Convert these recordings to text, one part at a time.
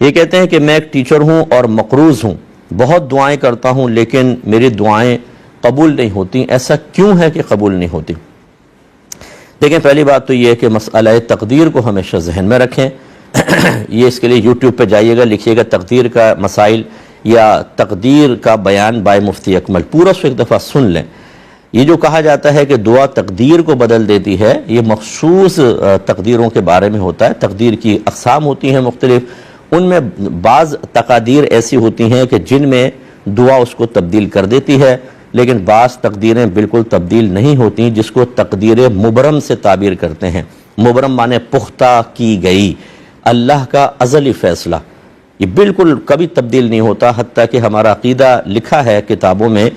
یہ کہتے ہیں کہ میں ایک ٹیچر ہوں اور مقروض ہوں، بہت دعائیں کرتا ہوں لیکن میری دعائیں قبول نہیں ہوتی، ایسا کیوں ہے کہ قبول نہیں ہوتی؟ دیکھیں، پہلی بات تو یہ ہے کہ مسئلہ تقدیر کو ہمیشہ ذہن میں رکھیں۔ یہ اس کے لیے یوٹیوب پہ جائیے گا، لکھیے گا تقدیر کا مسائل یا تقدیر کا بیان بائے مفتی اکمل، پورا اس کو ایک دفعہ سن لیں۔ یہ جو کہا جاتا ہے کہ دعا تقدیر کو بدل دیتی ہے، یہ مخصوص تقدیروں کے بارے میں ہوتا ہے۔ تقدیر کی اقسام ہوتی ہیں مختلف، ان میں بعض تقادیر ایسی ہوتی ہیں کہ جن میں دعا اس کو تبدیل کر دیتی ہے، لیکن بعض تقدیریں بالکل تبدیل نہیں ہوتی، جس کو تقدیر مبرم سے تعبیر کرتے ہیں۔ مبرم معنی پختہ کی گئی، اللہ کا ازلی فیصلہ، یہ بالکل کبھی تبدیل نہیں ہوتا۔ حتیٰ کہ ہمارا عقیدہ لکھا ہے کتابوں میں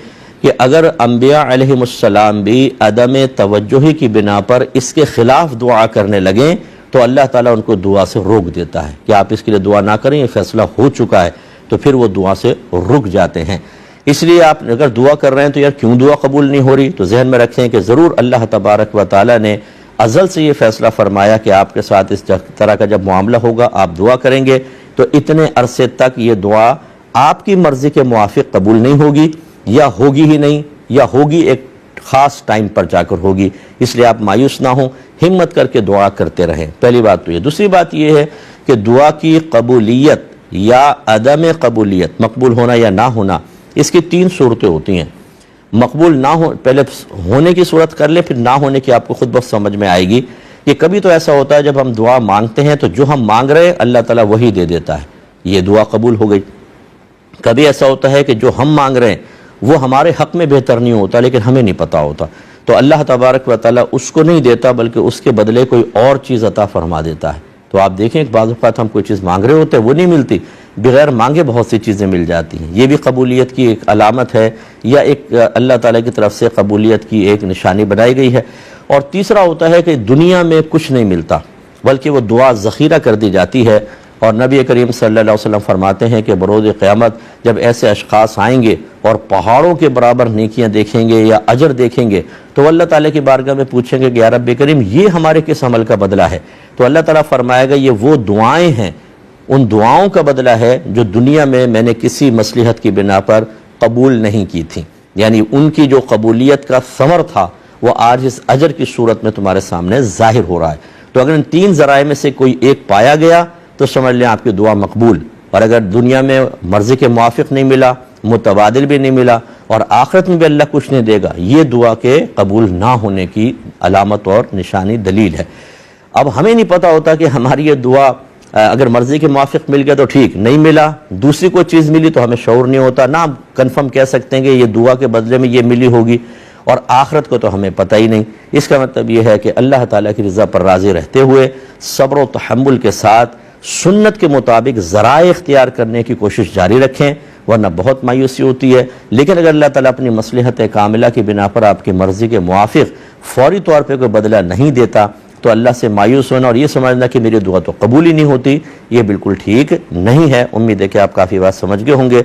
کہ اگر انبیاء علیہ السلام بھی عدم توجہی کی بنا پر اس کے خلاف دعا کرنے لگیں تو اللہ تعالیٰ ان کو دعا سے روک دیتا ہے کہ آپ اس کے لیے دعا نہ کریں، یہ فیصلہ ہو چکا ہے، تو پھر وہ دعا سے رک جاتے ہیں۔ اس لیے آپ اگر دعا کر رہے ہیں تو یار کیوں دعا قبول نہیں ہو رہی، تو ذہن میں رکھیں کہ ضرور اللہ تبارک و تعالیٰ نے ازل سے یہ فیصلہ فرمایا کہ آپ کے ساتھ اس طرح کا جب معاملہ ہوگا آپ دعا کریں گے تو اتنے عرصے تک یہ دعا آپ کی مرضی کے موافق قبول نہیں ہوگی، یا ہوگی ہی نہیں، یا ہوگی ایک خاص ٹائم پر جا کر ہوگی۔ اس لیے آپ مایوس نہ ہوں، ہمت کر کے دعا کرتے رہیں۔ پہلی بات تو یہ۔ دوسری بات یہ ہے کہ دعا کی قبولیت یا عدم قبولیت، مقبول ہونا یا نہ ہونا، اس کی تین صورتیں ہوتی ہیں۔ مقبول نہ ہو، پہلے ہونے کی صورت کر لیں، پھر نہ ہونے کی آپ کو خود بخود سمجھ میں آئے گی۔ کہ کبھی تو ایسا ہوتا ہے جب ہم دعا مانگتے ہیں تو جو ہم مانگ رہے ہیں اللہ تعالیٰ وہی دے دیتا ہے، یہ دعا قبول ہو گئی۔ کبھی ایسا ہوتا ہے کہ جو ہم مانگ رہے ہیں وہ ہمارے حق میں بہتر نہیں ہوتا لیکن ہمیں نہیں پتا ہوتا، تو اللہ تبارک و تعالیٰ اس کو نہیں دیتا بلکہ اس کے بدلے کوئی اور چیز عطا فرما دیتا ہے۔ تو آپ دیکھیں کہ بعض اوقات ہم کوئی چیز مانگ رہے ہوتے ہیں وہ نہیں ملتی، بغیر مانگے بہت سی چیزیں مل جاتی ہیں۔ یہ بھی قبولیت کی ایک علامت ہے یا ایک اللہ تعالیٰ کی طرف سے قبولیت کی ایک نشانی بنائی گئی ہے۔ اور تیسرا ہوتا ہے کہ دنیا میں کچھ نہیں ملتا بلکہ وہ دعا ذخیرہ کر دی جاتی ہے، اور نبی کریم صلی اللہ علیہ وسلم فرماتے ہیں کہ بروز قیامت جب ایسے اشخاص آئیں گے اور پہاڑوں کے برابر نیکیاں دیکھیں گے یا اجر دیکھیں گے تو اللہ تعالیٰ کی بارگاہ میں پوچھیں گے کہ یا رب کریم یہ ہمارے کس عمل کا بدلہ ہے؟ تو اللہ تعالیٰ فرمائے گا یہ وہ دعائیں ہیں، ان دعاؤں کا بدلہ ہے جو دنیا میں نے کسی مصلحت کی بنا پر قبول نہیں کی تھیں، یعنی ان کی جو قبولیت کا ثمر تھا وہ آج اس اجر کی صورت میں تمہارے سامنے ظاہر ہو رہا ہے۔ تو اگر ان تین ذرائع میں سے کوئی ایک پایا گیا تو سمجھ لیں آپ کی دعا مقبول، اور اگر دنیا میں مرضی کے موافق نہیں ملا، متبادل بھی نہیں ملا، اور آخرت میں بھی اللہ کچھ نہیں دے گا، یہ دعا کے قبول نہ ہونے کی علامت اور نشانی دلیل ہے۔ اب ہمیں نہیں پتا ہوتا کہ ہماری یہ دعا اگر مرضی کے موافق مل گیا تو ٹھیک، نہیں ملا دوسری کوئی چیز ملی تو ہمیں شعور نہیں ہوتا، نہ ہم کنفرم کہہ سکتے ہیں کہ یہ دعا کے بدلے میں یہ ملی ہوگی، اور آخرت کو تو ہمیں پتہ ہی نہیں۔ اس کا مطلب یہ ہے کہ اللہ تعالیٰ کی رضا پر راضی رہتے ہوئے صبر و تحمل کے ساتھ سنت کے مطابق ذرائع اختیار کرنے کی کوشش جاری رکھیں، ورنہ بہت مایوسی ہوتی ہے۔ لیکن اگر اللہ تعالیٰ اپنی مصلحت کاملہ کی بنا پر آپ کی مرضی کے موافق فوری طور پہ کوئی بدلہ نہیں دیتا تو اللہ سے مایوس ہونا اور یہ سمجھنا کہ میری دعا تو قبول ہی نہیں ہوتی، یہ بالکل ٹھیک نہیں ہے۔ امید ہے کہ آپ کافی بات سمجھ گئے ہوں گے۔